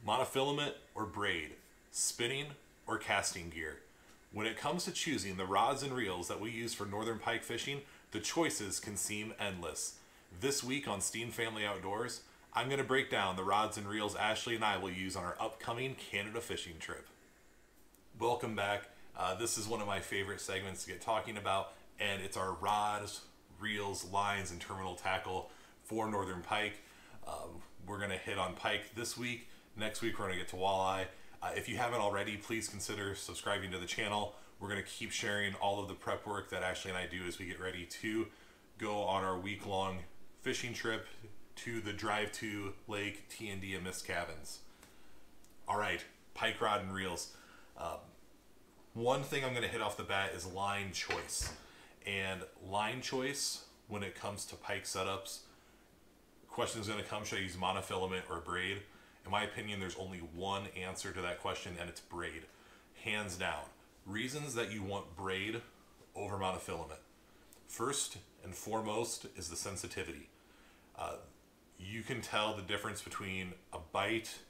Monofilament or braid, spinning or casting gear. When it comes to choosing the rods and reels that we use for northern pike fishing, the choices can seem endless. This week on Steam Family Outdoors, I'm going to break down the rods and reels Ashley and I will use on our upcoming Canada fishing trip. Welcome back. This is one of my favorite segments to get talking about, and it's our rods, reels, lines, and terminal tackle for northern pike. We're going to hit on pike this week. Next week we're going to get to walleye. If you haven't already, please consider subscribing to the channel. We're going to keep sharing all of the prep work that Ashley and I do as we get ready to go on our week-long fishing trip to the Drive to Lake T&D and Mist Cabins. All right, pike rod and reels. One thing I'm going to hit off the bat is line choice. And line choice, when it comes to pike setups, question is going to come, should I use monofilament or braid? In my opinion, there's only one answer to that question, and it's braid. Hands down. Reasons that you want braid over monofilament. First and foremost is the sensitivity. You can tell the difference between a bite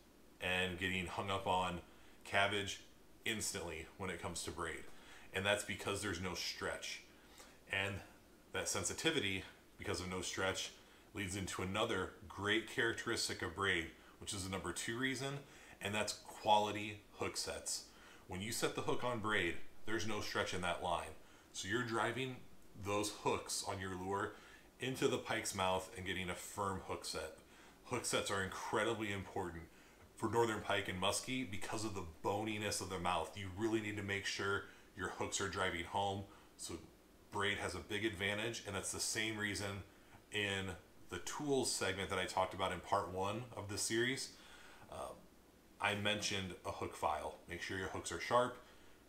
and getting hung up on cabbage instantly when it comes to braid. And that's because there's no stretch. And that sensitivity, because of no stretch, leads into another great characteristic of braid, which is the number 2 reason, and that's quality hook sets. When you set the hook on braid, there's no stretch in that line. So you're driving those hooks on your lure into the pike's mouth and getting a firm hook set. Hook sets are incredibly important for northern pike and muskie because of the boniness of their mouth. You really need to make sure your hooks are driving home. So braid has a big advantage, and that's the same reason in the tools segment that I talked about in part 1 of this series. I mentioned a hook file. Make sure your hooks are sharp.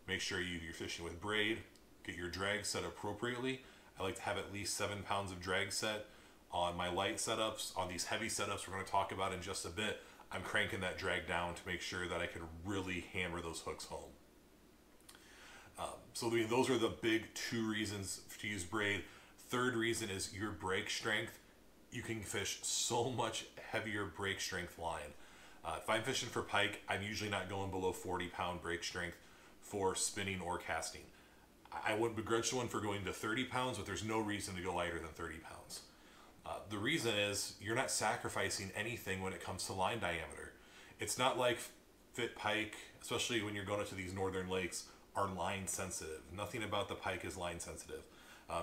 Make sure you're fishing with braid. Get your drag set appropriately. I like to have at least 7 pounds of drag set on my light setups. On these heavy setups we're going to talk about in just a bit, I'm cranking that drag down to make sure that I can really hammer those hooks home. So those are the big 2 reasons to use braid. Third reason is your break strength. You can fish so much heavier break strength line. If I'm fishing for pike, I'm usually not going below 40-pound break strength for spinning or casting. I wouldn't begrudge someone for going to 30 pounds, but there's no reason to go lighter than 30 pounds. The reason is you're not sacrificing anything when it comes to line diameter. It's not like fit pike, especially when you're going into these northern lakes, are line sensitive. Nothing about the pike is line sensitive.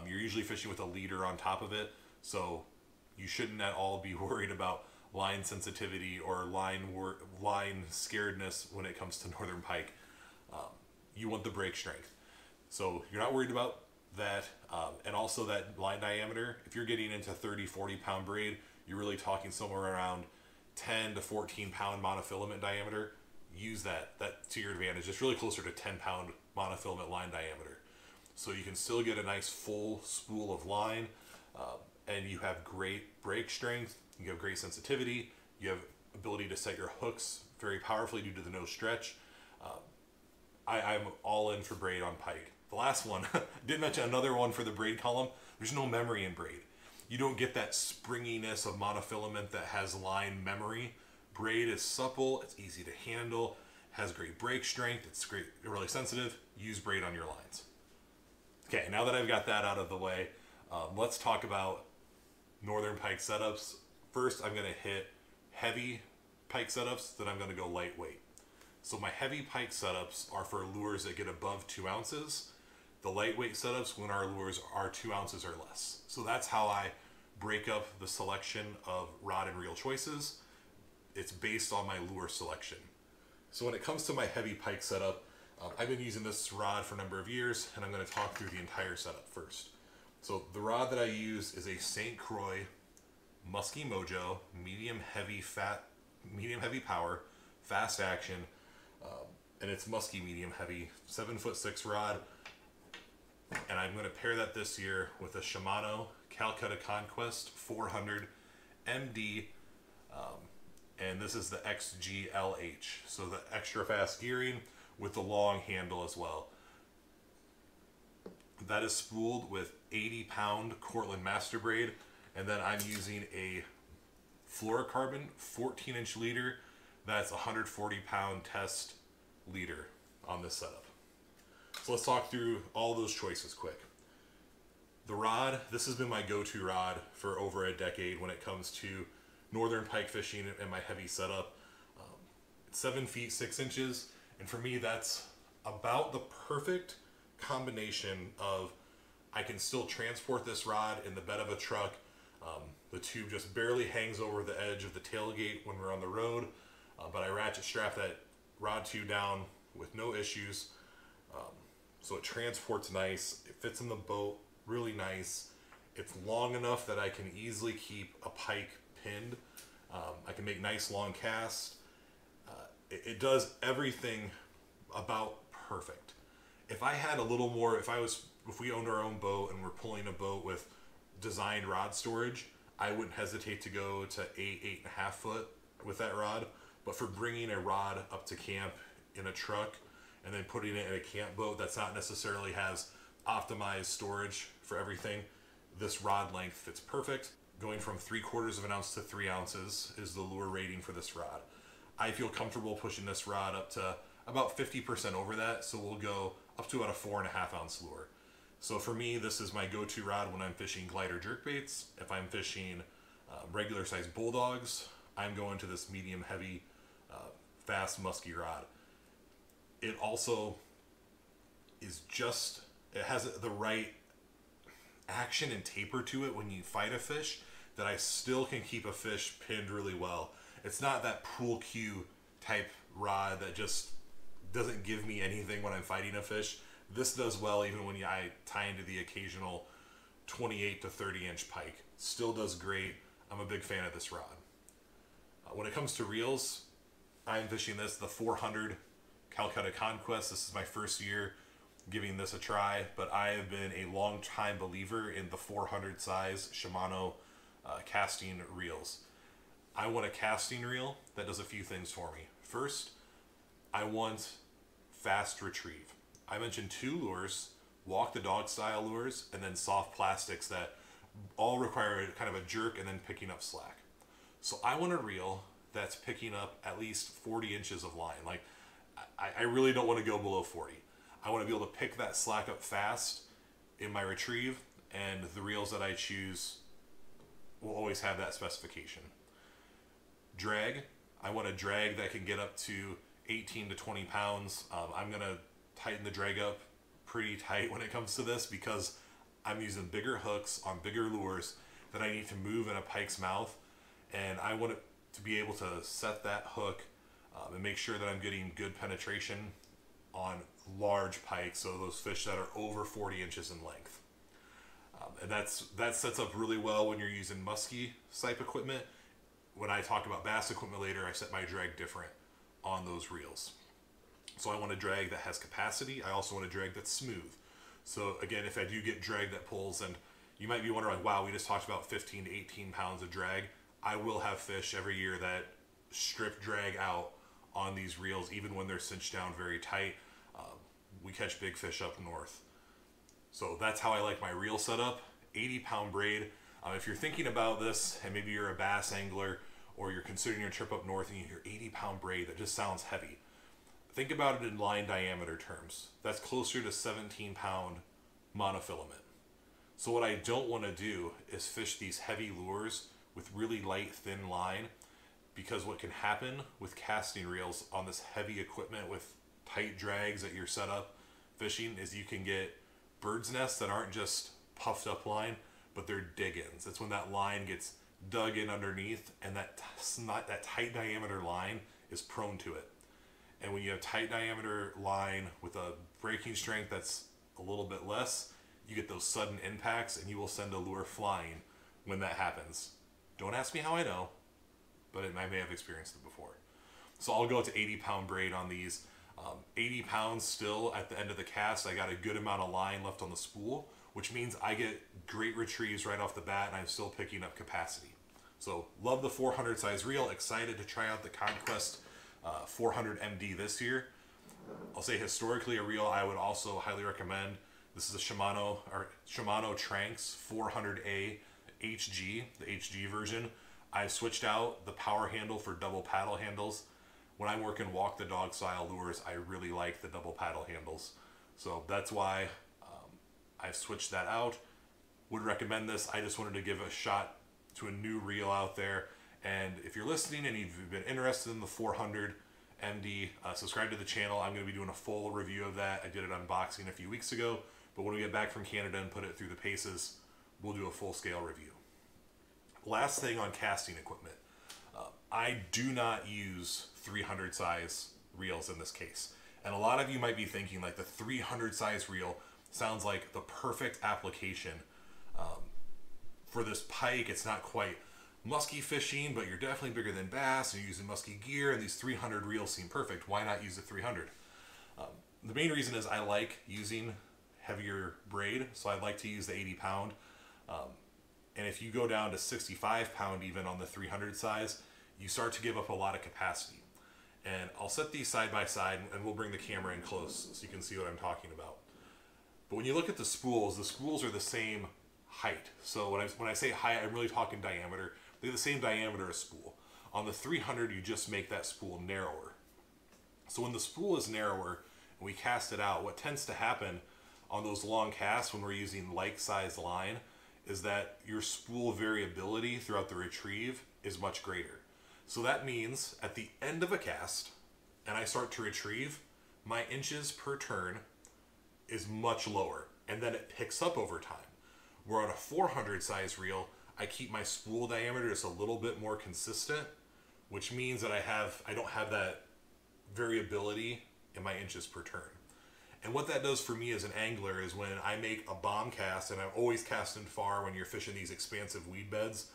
You're usually fishing with a leader on top of it, so you shouldn't at all be worried about line sensitivity or line scaredness when it comes to northern pike. You want the break strength. So you're not worried about that. And also that line diameter, if you're getting into 30, 40 pound braid, you're really talking somewhere around 10 to 14 pound monofilament diameter. Use that to your advantage. It's really closer to 10 pound monofilament line diameter. So you can still get a nice full spool of line, and you have great break strength, you have great sensitivity, you have ability to set your hooks very powerfully due to the no stretch. I'm all in for braid on pike. The last one, didn't mention another one for the braid column, there's no memory in braid. You don't get that springiness of monofilament that has line memory. Braid is supple, it's easy to handle, has great break strength, it's great, really sensitive. Use braid on your lines. Okay, now that I've got that out of the way, let's talk about northern pike setups. First, I'm going to hit heavy pike setups, then I'm going to go lightweight. So my heavy pike setups are for lures that get above 2 ounces. The lightweight setups when our lures are 2 ounces or less. So that's how I break up the selection of rod and reel choices. It's based on my lure selection. So when it comes to my heavy pike setup, I've been using this rod for a number of years, and I'm going to talk through the entire setup first. So the rod that I use is a St. Croix Muskie Mojo, medium heavy power, fast action, and it's muskie medium heavy, 7'6" rod. And I'm going to pair that this year with a Shimano Calcutta Conquest 400 MD, and this is the XGLH, so the extra fast gearing with the long handle as well. That is spooled with 80-pound Cortland Master Braid, and then I'm using a fluorocarbon 14-inch leader That's a 140-pound test leader on this setup. So let's talk through all those choices quick. The rod, this has been my go-to rod for over a decade when it comes to northern pike fishing and my heavy setup. It's 7 feet 6 inches, and for me that's about the perfect combination of I can still transport this rod in the bed of a truck. The tube just barely hangs over the edge of the tailgate when we're on the road, but I ratchet strap that rod tube down with no issues. So it transports nice, it fits in the boat really nice. It's long enough that I can easily keep a pike pinned. I can make nice long casts. It does everything about perfect. If I had a little more, if we owned our own boat and we're pulling a boat with designed rod storage, I wouldn't hesitate to go to 8.5 foot with that rod. But for bringing a rod up to camp in a truck and then putting it in a camp boat that's not necessarily has optimized storage for everything, this rod length fits perfect. Going from 3/4 of an ounce to 3 ounces is the lure rating for this rod. I feel comfortable pushing this rod up to about 50% over that, so we'll go up to about a 4.5 ounce lure. So for me, this is my go-to rod when I'm fishing glider jerkbaits. If I'm fishing regular size bulldogs, I'm going to this medium heavy, fast musky rod. It also is just, it has the right action and taper to it when you fight a fish that I still can keep a fish pinned really well. It's not that pool cue type rod that just doesn't give me anything when I'm fighting a fish. This does well even when I tie into the occasional 28 to 30 inch pike. Still does great. I'm a big fan of this rod. When it comes to reels, I'm fishing this, the 400 Calcutta Conquest. This is my first year giving this a try, but I have been a long time believer in the 400 size Shimano casting reels. I want a casting reel that does a few things for me. First, I want fast retrieve. I mentioned 2 lures, walk the dog style lures, and then soft plastics that all require kind of a jerk and then picking up slack. So I want a reel that's picking up at least 40 inches of line. Like, I really don't want to go below 40. I want to be able to pick that slack up fast in my retrieve, and the reels that I choose will always have that specification. Drag, I want a drag that can get up to 18 to 20 pounds. I'm going to tighten the drag up pretty tight when it comes to this because I'm using bigger hooks on bigger lures that I need to move in a pike's mouth, and I want it to be able to set that hook and make sure that I'm getting good penetration on large pikes, so those fish that are over 40 inches in length. And that sets up really well when you're using musky type equipment. When I talk about bass equipment later, I set my drag different on those reels. So I want a drag that has capacity. I also want a drag that's smooth. So again, if I do get drag that pulls, and you might be wondering, wow, we just talked about 15 to 18 pounds of drag. I will have fish every year that strip drag out on these reels, even when they're cinched down very tight. We catch big fish up north. So that's how I like my reel setup. 80-pound braid. If you're thinking about this, and maybe you're a bass angler, or you're considering your trip up north and you hear 80-pound braid, that just sounds heavy. Think about it in line diameter terms. That's closer to 17-pound monofilament. So what I don't want to do is fish these heavy lures with really light, thin line, because what can happen with casting reels on this heavy equipment with tight drags that you're set up fishing is you can get bird's nests that aren't just puffed up line, but they're dig-ins. It's when that line gets dug in underneath, and that tight diameter line is prone to it. And when you have tight diameter line with a breaking strength that's a little bit less, you get those sudden impacts, and you will send a lure flying when that happens. Don't ask me how I know, but I may have experienced it before. So I'll go to 80-pound braid on these. 80 pounds still at the end of the cast. I got a good amount of line left on the spool, which means I get great retrieves right off the bat, and I'm still picking up capacity. So love the 400 size reel. Excited to try out the Conquest 400 MD this year. I'll say historically a reel I would also highly recommend. This is a Shimano Tranx 400A HG, the HG version. I've switched out the power handle for double paddle handles. when I'm working walk the dog style lures, I really like the double paddle handles. So that's why I've switched that out. Would recommend this. I just wanted to give a shot to a new reel out there. And if you're listening and you've been interested in the 400 MD, subscribe to the channel. I'm going to be doing a full review of that. I did it unboxing a few weeks ago, but when we get back from Canada and put it through the paces, we'll do a full scale review. Last thing on casting equipment. I do not use 300 size reels in this case. And a lot of you might be thinking like the 300 size reel sounds like the perfect application for this pike. It's not quite musky fishing, but you're definitely bigger than bass and you're using musky gear, and these 300 reels seem perfect. Why not use the 300? The main reason is I like using heavier braid, so I like to use the 80 pound. And if you go down to 65 pound even on the 300 size, you start to give up a lot of capacity. And I'll set these side by side and we'll bring the camera in close so you can see what I'm talking about. But when you look at the spools are the same height. So when I say height, I'm really talking diameter. They're the same diameter as spool. On the 300, you just make that spool narrower. So when the spool is narrower and we cast it out, what tends to happen on those long casts when we're using like-sized line is that your spool variability throughout the retrieve is much greater. So that means at the end of a cast, and I start to retrieve, my inches per turn is much lower, and then it picks up over time. Where on a 400 size reel, I keep my spool diameter just a little bit more consistent, which means that I don't have that variability in my inches per turn. And what that does for me as an angler is when I make a bomb cast, and I'm always casting far when you're fishing these expansive weed beds,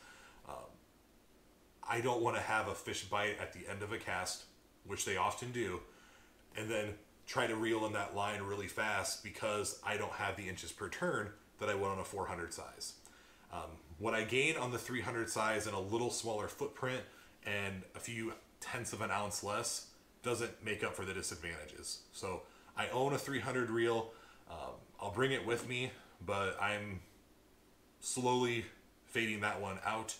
I don't want to have a fish bite at the end of a cast, which they often do, and then try to reel in that line really fast because I don't have the inches per turn that I would on a 400 size. What I gain on the 300 size and a little smaller footprint and a few tenths of an ounce less doesn't make up for the disadvantages. So I own a 300 reel. I'll bring it with me, but I'm slowly fading that one out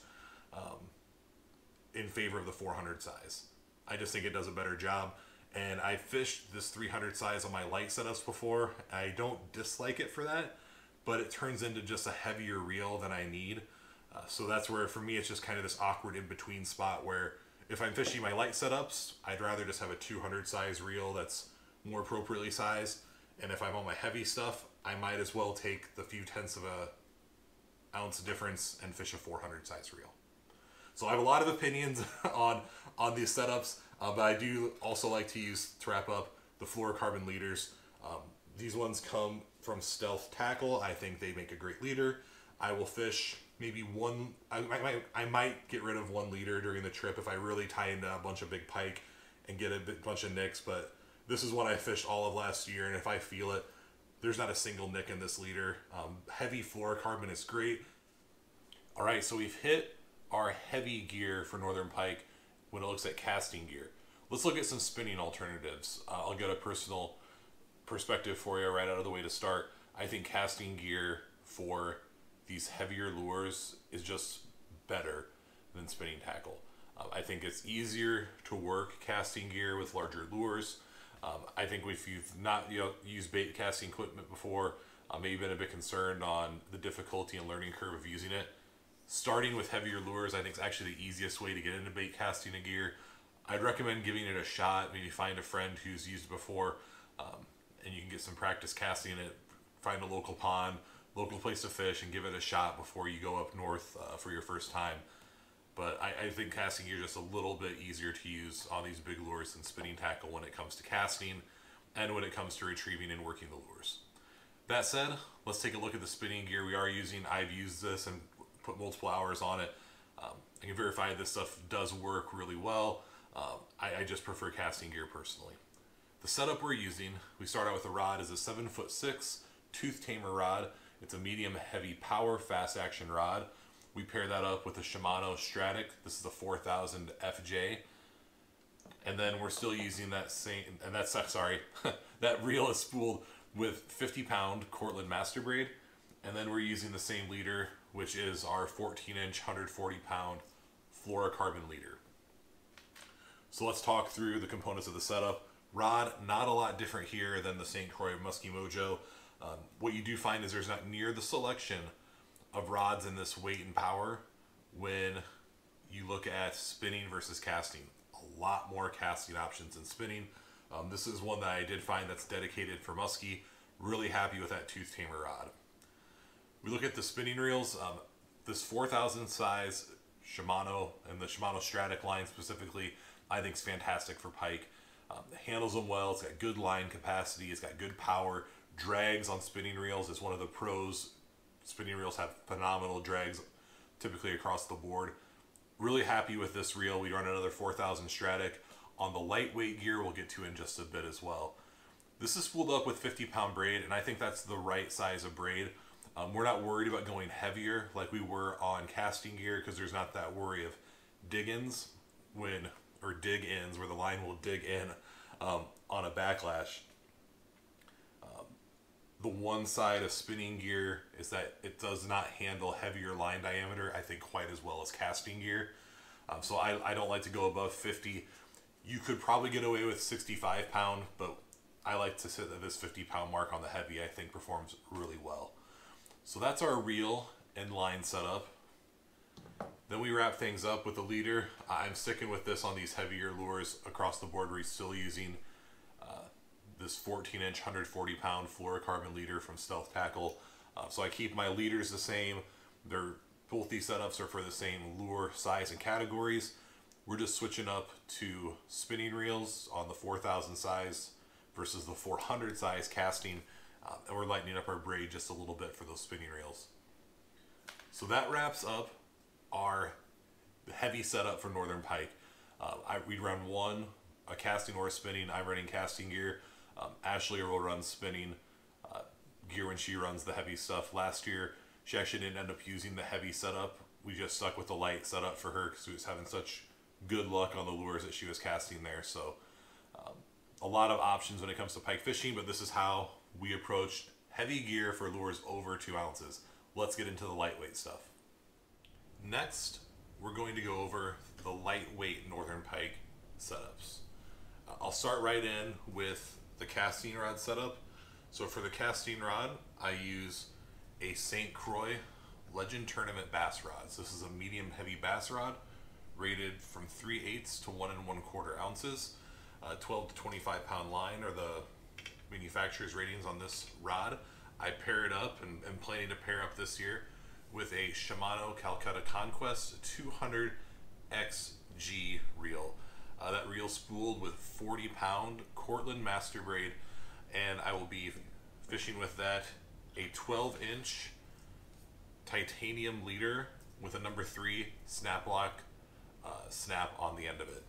in favor of the 400 size. I just think it does a better job. And I fished this 300 size on my light setups before. I don't dislike it for that, but it turns into just a heavier reel than I need. So that's where, for me, it's just kind of this awkward in-between spot where if I'm fishing my light setups, I'd rather just have a 200 size reel that's more appropriately sized. And if I'm on my heavy stuff, I might as well take the few tenths of a ounce difference and fish a 400 size reel. So I have a lot of opinions on these setups, but I do also like to wrap up the fluorocarbon leaders. These ones come from Stealth Tackle. I think they make a great leader. I will fish maybe one. I might get rid of 1 leader during the trip if I really tie into a bunch of big pike and get a bunch of nicks. But this is one I fished all of last year, and if I feel it, there's not a single nick in this leader. Heavy fluorocarbon is great. All right, so we've hit our heavy gear for Northern Pike when it looks at casting gear. Let's look at some spinning alternatives. I'll get a personal perspective for you right out of the way to start. I think casting gear for these heavier lures is just better than spinning tackle. I think it's easier to work casting gear with larger lures. I think if you've not used bait casting equipment before, maybe been a bit concerned on the difficulty and learning curve of using it, starting with heavier lures I think is actually the easiest way to get into bait casting a gear. I'd recommend giving it a shot. Maybe find a friend who's used it before, and you can get some practice casting it. Find a local pond, local place to fish, and give it a shot before you go up north for your first time. But I think casting gear is just a little bit easier to use on these big lures than spinning tackle when it comes to casting and when it comes to retrieving and working the lures. That said, let's take a look at the spinning gear we are using. I've used this and put multiple hours on it. I can verify this stuff does work really well. I just prefer casting gear personally. The setup we're using, we start out with a rod is a 7'6" tooth tamer rod. It's a medium heavy power fast action rod. We pair that up with a Shimano Stratic. This is a 4000 FJ. And then we're still using that same, and that's, sorry, that reel is spooled with 50 pound Cortland Master Braid. And then we're using the same leader, which is our 14-inch, 140 pound fluorocarbon leader. So let's talk through the components of the setup. Rod, not a lot different here than the St. Croix Muskie Mojo. What you do find is there's not near the selection of rods in this weight and power when you look at spinning versus casting. A lot more casting options than spinning. This is one that I did find that's dedicated for muskie. Really happy with that tooth tamer rod. We look at the spinning reels. This 4,000 size Shimano and the Shimano Stratic line specifically, I think is fantastic for pike. It handles them well. It's got good line capacity. It's got good power. Drags on spinning reels is one of the pros. Spinning reels have phenomenal drags typically across the board. Really happy with this reel. We run another 4,000 Stratic. On the lightweight gear, we'll get to in just a bit as well. This is spooled up with 50-pound braid, and I think that's the right size of braid. We're not worried about going heavier like we were on casting gear because there's not that worry of dig-ins or dig-ins where the line will dig in on a backlash. The one side of spinning gear is that it does not handle heavier line diameter, I think, quite as well as casting gear. So I don't like to go above 50. You could probably get away with 65 pound, but I like to sit at this 50 pound mark on the heavy. I think performs really well. So that's our reel and line setup. Then we wrap things up with the leader. I'm sticking with this on these heavier lures across the board. We're still using this 14-inch, 140-pound fluorocarbon leader from Stealth Tackle. So I keep my leaders the same. Both these setups are for the same lure size and categories. We're just switching up to spinning reels on the 4,000 size versus the 400 size casting. And we're lightening up our braid just a little bit for those spinning reels. So that wraps up our heavy setup for Northern Pike. We'd run a casting or a spinning. I'm running casting gear. Ashley will run spinning gear when she runs the heavy stuff. Last year, she actually didn't end up using the heavy setup. We just stuck with the light setup for her because she was having such good luck on the lures that she was casting there. So a lot of options when it comes to pike fishing, but this is how we approached heavy gear for lures over 2 ounces. Let's get into the lightweight stuff. Next, we're going to go over the lightweight Northern Pike setups. I'll start right in with the casting rod setup. So for the casting rod, I use a St. Croix Legend Tournament bass rods. This is a medium heavy bass rod rated from 3/8 to 1 1/4 ounces. 12 to 25 pound line are the manufacturer's ratings on this rod. I pair it up and am planning to pair up this year with a Shimano Calcutta Conquest 200 XG reel. That reel spooled with 40-pound Cortland Master Braid, and I will be fishing with that a 12-inch titanium leader with a number 3 snap lock snap on the end of it.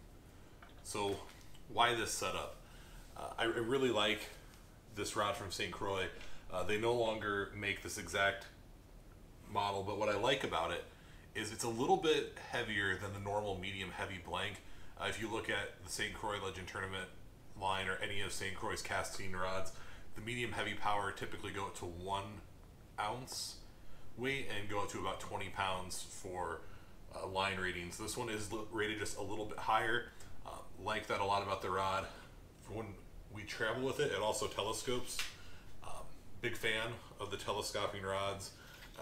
So why this setup? I really like this rod from St. Croix. They no longer make this exact model, but what I like about it is it's a little bit heavier than the normal medium heavy blank. If you look at the St. Croix Legend Tournament line or any of St. Croix's casting rods, the medium heavy power typically go up to 1 ounce weight and go up to about 20 pounds for line ratings. This one is rated just a little bit higher. Like that a lot about the rod. For when we travel with it, it also telescopes. Big fan of the telescoping rods.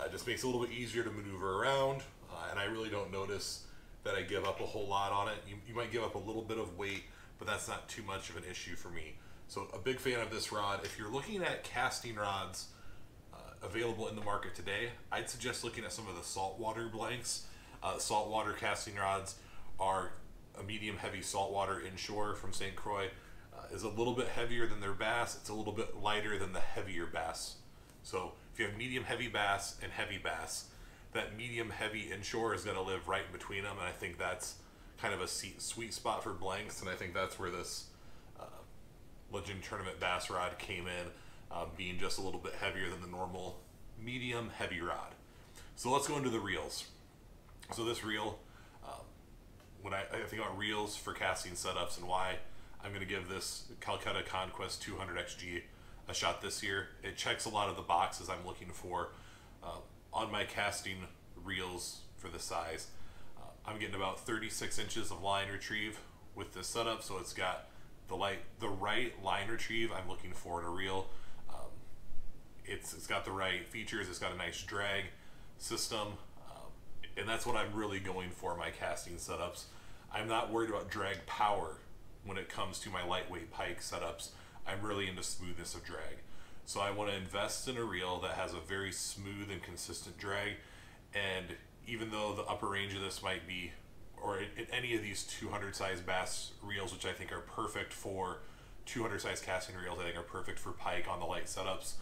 It just makes it a little bit easier to maneuver around, and I really don't notice that I give up a whole lot on it. You might give up a little bit of weight, but that's not too much of an issue for me. So a big fan of this rod. If you're looking at casting rods available in the market today, I'd suggest looking at some of the saltwater blanks. Saltwater casting rods are a medium heavy saltwater inshore from St. Croix. Is a little bit heavier than their bass. It's a little bit lighter than the heavier bass. So if you have medium heavy bass and heavy bass, that medium heavy inshore is going to live right in between them, and I think that's kind of a sweet spot for blanks, and I think that's where this Legend Tournament bass rod came in, being just a little bit heavier than the normal medium heavy rod. So let's go into the reels. So this reel, when I think about reels for casting setups and why I'm going to give this Calcutta Conquest 200 XG a shot this year, it checks a lot of the boxes I'm looking for on my casting reels for this size. I'm getting about 36 inches of line retrieve with this setup. So it's got the right line retrieve I'm looking for in a reel. It's got the right features. It's got a nice drag system, and that's what I'm really going for in my casting setups. I'm not worried about drag power when it comes to my lightweight pike setups. I'm really into smoothness of drag. So I want to invest in a reel that has a very smooth and consistent drag. And even though the upper range of this might be, or in any of these 200 size bass reels, which I think are perfect for 200 size casting reels, I think are perfect for pike on the light setups.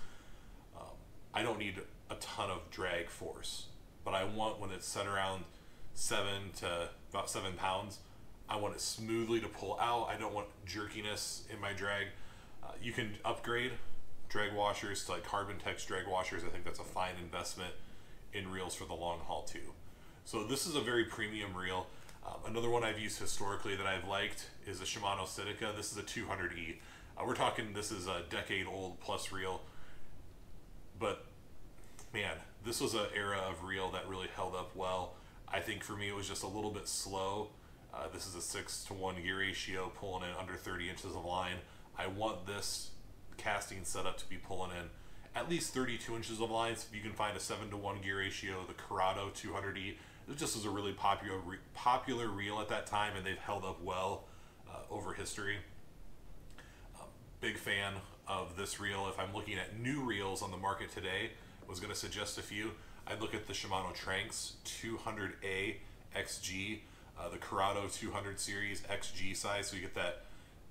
I don't need a ton of drag force, but I want, when it's set around 7 to about 7 pounds, I want it smoothly to pull out. I don't want jerkiness in my drag. You can upgrade drag washers to like Carbon Tex drag washers. I think that's a fine investment in reels for the long haul too. So this is a very premium reel. Another one I've used historically that I've liked is the Shimano Sitica. This is a 200E. We're talking, this is a decade old plus reel. But man, this was an era of reel that really held up well. I think for me it was just a little bit slow. This is a 6-to-1 gear ratio, pulling in under 30 inches of line. I want this casting setup to be pulling in at least 32 inches of line. So if you can find a 7-to-1 gear ratio, the Corrado 200E, it just was a really popular reel at that time, and they've held up well over history. Big fan of this reel. If I'm looking at new reels on the market today, I was going to suggest a few. I'd look at the Shimano Tranx 200A XG, the Corrado 200 series XG size. So you get that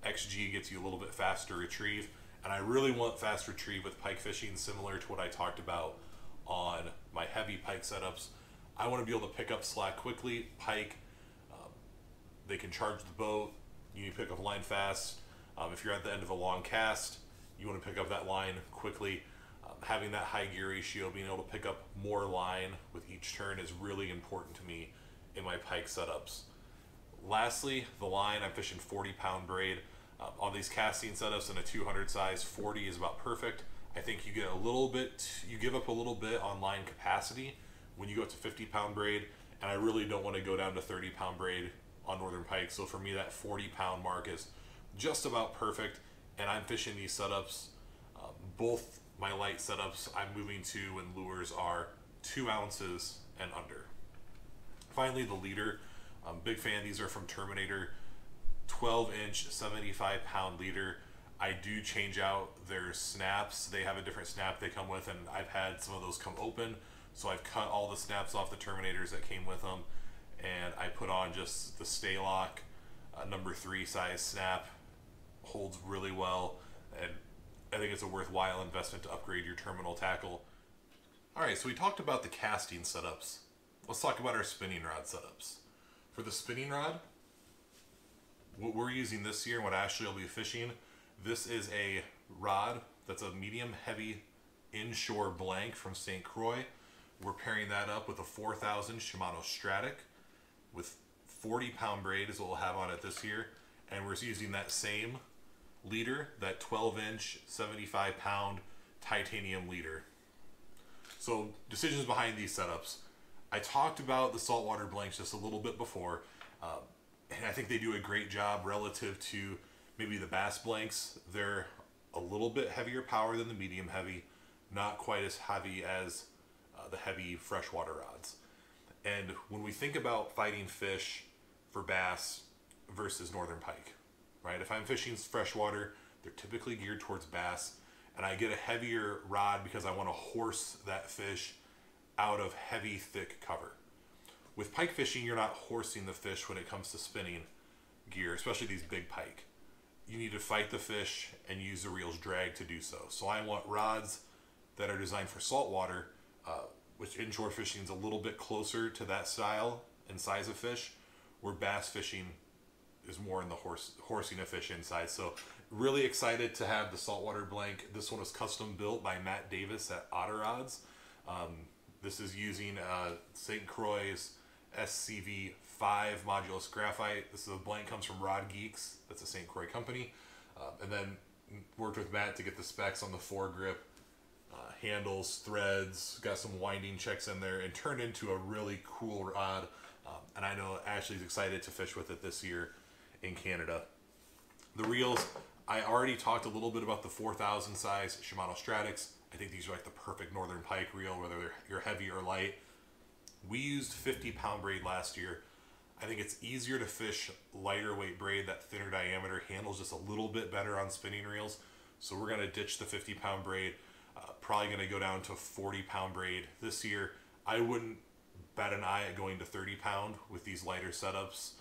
XG, gets you a little bit faster retrieve. And I really want fast retrieve with pike fishing, similar to what I talked about on my heavy pike setups. I want to be able to pick up slack quickly. Pike, they can charge the boat. You need to pick up line fast. If you're at the end of a long cast, you want to pick up that line quickly. Having that high gear ratio, being able to pick up more line with each turn is really important to me in my pike setups. Lastly, the line, I'm fishing 40-pound braid. On these casting setups in a 200 size, 40 is about perfect. I think you get a little bit, you give up a little bit on line capacity when you go up to 50-pound braid, and I really don't want to go down to 30-pound braid on Northern Pike. So for me, that 40-pound mark is just about perfect, and I'm fishing these setups. Both my light setups I'm moving to when lures are 2 ounces and under. Finally, the leader. Big fan. These are from Terminator. 12-inch, 75-pound leader. I do change out their snaps. They have a different snap they come with, and I've had some of those come open. So I've cut all the snaps off the Terminators that came with them, and I put on just the Stay Lock number 3 size snap. Holds really well, and I think it's a worthwhile investment to upgrade your terminal tackle. Alright, so we talked about the casting setups. Let's talk about our spinning rod setups. For the spinning rod, what we're using this year and what Ashley will be fishing, this is a rod that's a medium heavy inshore blank from St. Croix. We're pairing that up with a 4000 Shimano Stratic with 40-pound braid is what we'll have on it this year. And we're using that same leader, that 12-inch, 75-pound titanium leader. So decisions behind these setups. I talked about the saltwater blanks just a little bit before. And I think they do a great job relative to maybe the bass blanks. They're a little bit heavier power than the medium heavy, not quite as heavy as the heavy freshwater rods. And when we think about fighting fish for bass versus Northern Pike, right? If I'm fishing freshwater, they're typically geared towards bass, and I get a heavier rod because I want to horse that fish out of heavy, thick cover. With pike fishing, you're not horsing the fish when it comes to spinning gear, especially these big pike. You need to fight the fish and use the reel's drag to do so. So I want rods that are designed for saltwater, which inshore fishing is a little bit closer to that style and size of fish, where bass fishing is more in the horsing a fish inside. So really excited to have the saltwater blank. This one was custom built by Matt Davis at Otter Rods. This is using St. Croix's SCV5 modulus graphite. This is a blank, comes from Rod Geeks. That's a St. Croix company. And then worked with Matt to get the specs on the foregrip, handles, threads, got some winding checks in there, and turned into a really cool rod. And I know Ashley's excited to fish with it this year. in Canada. The reels, I already talked a little bit about the 4,000 size Shimano Stratix. I think these are like the perfect Northern Pike reel, whether you're heavy or light. We used 50-pound braid last year. I think it's easier to fish lighter weight braid. That thinner diameter handles just a little bit better on spinning reels. So we're going to ditch the 50-pound braid. Probably going to go down to 40-pound braid this year. I wouldn't bat an eye at going to 30-pound with these lighter setups.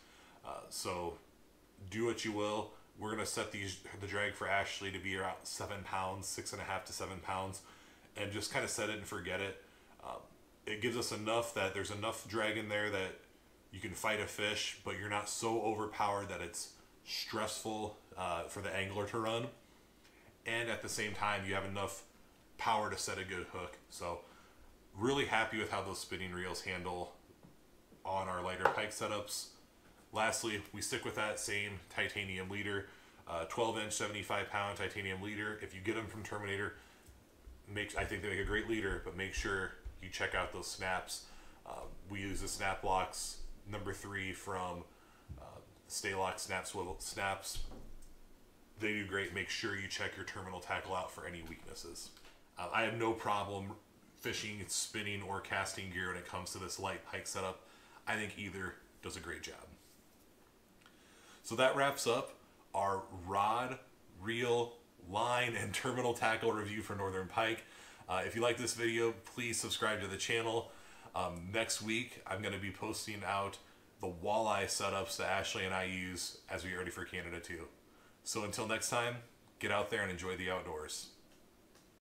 So do what you will. We're going to set the drag for Ashley to be around 7 pounds, 6.5 to 7 pounds, and just kind of set it and forget it. It gives us enough that there's enough drag in there that you can fight a fish, but you're not so overpowered that it's stressful for the angler to run. And at the same time, you have enough power to set a good hook. So really happy with how those spinning reels handle on our lighter pike setups. Lastly, we stick with that same titanium leader, 12-inch, 75-pound titanium leader. If you get them from Terminator, I think they make a great leader, but make sure you check out those snaps. We use the snap locks number 3 from Stay Lock Snap Swivel Snaps. They do great. Make sure you check your terminal tackle out for any weaknesses. I have no problem fishing, spinning, or casting gear when it comes to this light pike setup. I think either does a great job. So that wraps up our rod, reel, line, and terminal tackle review for Northern Pike. If you like this video, please subscribe to the channel. Next week, I'm going to be posting out the walleye setups that Ashley and I use as we get ready for Canada too. So until next time, get out there and enjoy the outdoors.